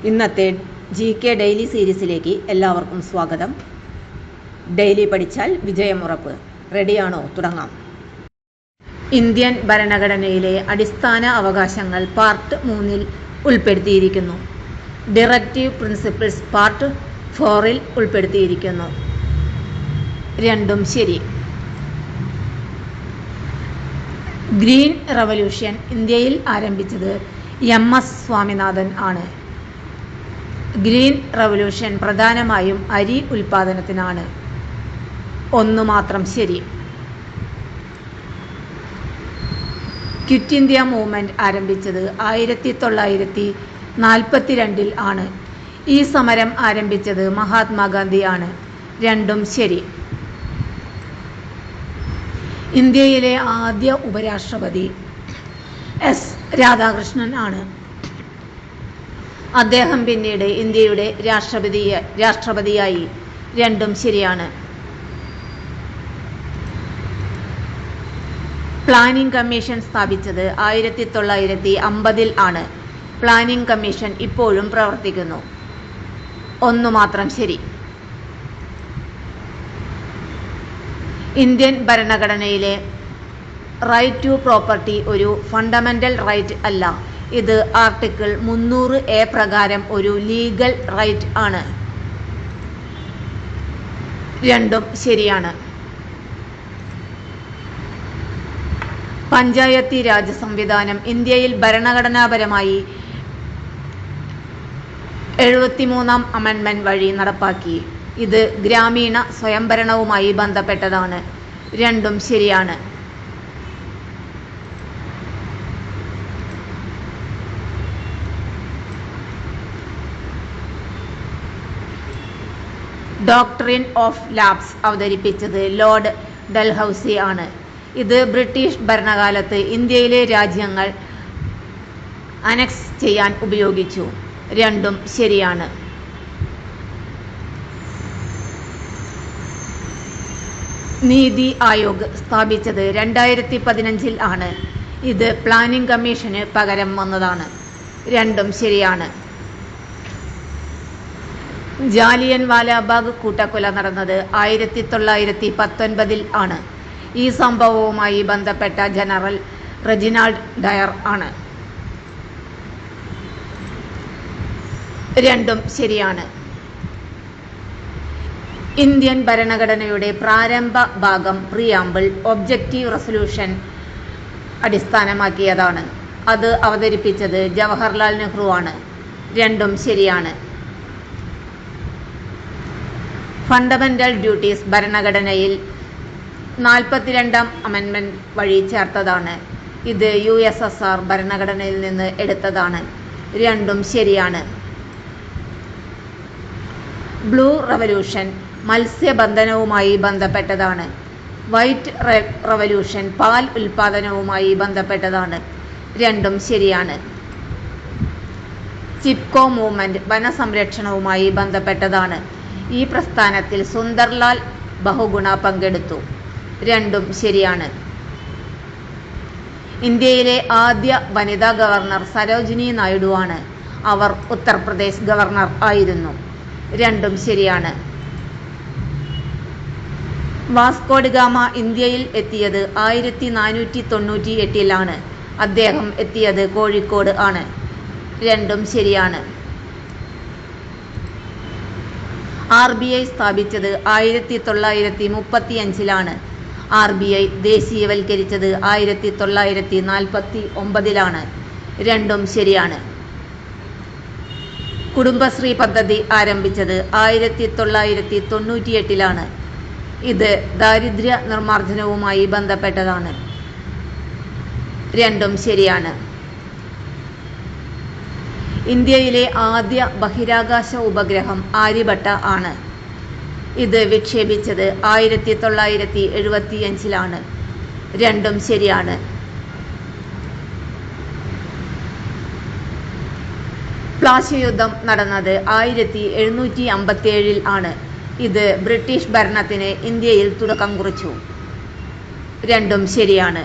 ഇന്നത്തെ GK daily സീരീസിലേക്ക് എല്ലാവർക്കും സ്വാഗതം. ഡെയിലി പഠിച്ചാൽ വിജയമുറപ്പ്. റെഡിയാണോ? തുടങ്ങാം. ഇന്ത്യൻ ഭരണഘടനയിലെ അടിസ്ഥാന അവകാശങ്ങൾ പാർട്ട് 3-ൽ ഉൾപ്പെടുത്തിയിരിക്കുന്നു. ഡയറക്റ്റീവ് പ്രിൻസിപ്പിൾസ് പാർട്ട് 4-ൽ ഉൾപ്പെടുത്തിയിരിക്കുന്നു. രണ്ടും ശരി. ഗ്രീൻ റവല്യൂഷൻ ഇന്ത്യയിൽ ആരംഭിച്ചത് MS സ്വാമിനാഥൻ ആണ്. ഗ്രീൻ റവല്യൂഷൻ പ്രധാനമായും അരി ഉൽപാദനത്തിനാണ്. ഒന്നു മാത്രം ശരി. ക്വിറ്റ് ഇന്ത്യ മൂവ്മെന്റ് ആരംഭിച്ചത് 1942-ൽ ആണ്. ഈ സമരം ആരംഭിച്ചത് മഹാത്മാഗാന്ധി ആണ്. രണ്ടും ശരി. ഇന്ത്യയിലെ ആദ്യ ഉപരാഷ്ട്രപതി S രാധാകൃഷ്ണൻ ആണ്. അദ്ദേഹം പിന്നീട് ഇന്ത്യയുടെ രാഷ്ട്രപതിയായി. രണ്ടും ശരിയാണ്. പ്ലാനിംഗ് കമ്മീഷൻ സ്ഥാപിച്ചത് 1950-ൽ ആണ്. പ്ലാനിംഗ് കമ്മീഷൻ ഇപ്പോഴും പ്രവർത്തിക്കുന്നു. ഒന്നു മാത്രം ശരി. ഇന്ത്യൻ ഭരണഘടനയിലെ റൈറ്റ് ടു പ്രോപ്പർട്ടി ഒരു ഫണ്ടമെന്റൽ റൈറ്റ് അല്ല. ഇത് ആർട്ടിക്കിൾ 300A പ്രകാരം ഒരു ലീഗൽ റൈറ്റ് ആണ്. രണ്ടും ശരിയാണ്. പഞ്ചായത്തി രാജ് സംവിധാനം ഇന്ത്യയിൽ ഭരണഘടനാപരമായി 73ാം അമെൻഡ്മെന്റ് വഴി നടപ്പാക്കി. ഇത് ഗ്രാമീണ സ്വയംഭരണവുമായി ബന്ധപ്പെട്ടതാണ്. രണ്ടും ശരിയാണ്. ഡോക്ട്രിൻ ഓഫ് ലാപ്സ് അവതരിപ്പിച്ചത് ലോർഡ് ഡൽഹൌസി ആണ്. ഇത് ബ്രിട്ടീഷ് ഭരണകാലത്ത് ഇന്ത്യയിലെ രാജ്യങ്ങൾ അനക്സ് ചെയ്യാൻ ഉപയോഗിച്ചു. രണ്ടും ശരിയാണ്. നീതി ആയോഗ് സ്ഥാപിച്ചത് 2015-ൽ ആണ്. ഇത് പ്ലാനിംഗ് കമ്മീഷന് പകരം വന്നതാണ്. രണ്ടും ശരിയാണ്. ജാലിയൻ വാലാബാഗ് കൂട്ടക്കൊല നടന്നത് 1919-ൽ ആണ്. ഈ സംഭവവുമായി ബന്ധപ്പെട്ട ജനറൽ റെജിനാൾഡ് ഡയർ ആണ്. രണ്ടും ശരിയാണ്. ഇന്ത്യൻ ഭരണഘടനയുടെ പ്രാരംഭ ഭാഗം പ്രിയാമ്പിൾ ഒബ്ജക്റ്റീവ് റെസൊല്യൂഷൻ അടിസ്ഥാനമാക്കിയതാണ്. അത് അവതരിപ്പിച്ചത് ജവഹർലാൽ നെഹ്റു ആണ്. രണ്ടും ശരിയാണ്. ഫണ്ടമെന്റൽ ഡ്യൂട്ടീസ് ഭരണഘടനയിൽ 42ാം അമെൻഡ്മെന്റ് വഴി ചേർത്തതാണ്. ഇത് USSR ഭരണഘടനയിൽ നിന്ന് എടുത്തതാണ്. രണ്ടും ശരിയാണ്. ബ്ലൂ റവല്യൂഷൻ മത്സ്യബന്ധനവുമായി ബന്ധപ്പെട്ടതാണ്. വൈറ്റ് റവല്യൂഷൻ പാൽ ഉൽപാദനവുമായി ബന്ധപ്പെട്ടതാണ്. രണ്ടും ശരിയാണ്. ചിപ്കോ മൂവ്മെന്റ് വനസംരക്ഷണവുമായി ബന്ധപ്പെട്ടതാണ്. ഈ പ്രസ്ഥാനത്തിൽ സുന്ദർലാൽ ബഹുഗുണ പങ്കെടുത്തു. രണ്ടും ശരിയാണ്. ഇന്ത്യയിലെ ആദ്യ വനിതാ ഗവർണർ സരോജിനി നായിഡു ആണ്. അവർ ഉത്തർപ്രദേശ് ഗവർണർ ആയിരുന്നു. രണ്ടും ശരിയാണ്. വാസ്കോ ഡി ഗാമ ഇന്ത്യയിൽ എത്തിയത് 1498-ൽ ആണ്. അദ്ദേഹം എത്തിയത് കോഴിക്കോട് ആണ്. രണ്ടും ശരിയാണ്. RBI സ്ഥാപിച്ചത് 1935-ലാണ്. RBI ദേശീയവൽക്കരിച്ചത് 1949-ലാണ്. രണ്ടും ശരിയാണ്. കുടുംബശ്രീ പദ്ധതി ആരംഭിച്ചത് 1998-ലാണ്. ഇത് ദാരിദ്ര്യ നിർമ്മാർജ്ജനവുമായി ബന്ധപ്പെട്ടതാണ്. രണ്ടും ശരിയാണ്. ഇന്ത്യയിലെ ആദ്യ ബഹിരാകാശ ഉപഗ്രഹം ആര്യഭട്ട ആണ്. ഇത് വിക്ഷേപിച്ചത് 1975-ലാണ്. രണ്ടും ശരിയാണ്. പ്ലാസി യുദ്ധം നടന്നത് 1757-ൽ ആണ്. ഇത് ബ്രിട്ടീഷ് ഭരണത്തിന് ഇന്ത്യയിൽ തുടക്കം കുറിച്ചു. രണ്ടും ശരിയാണ്.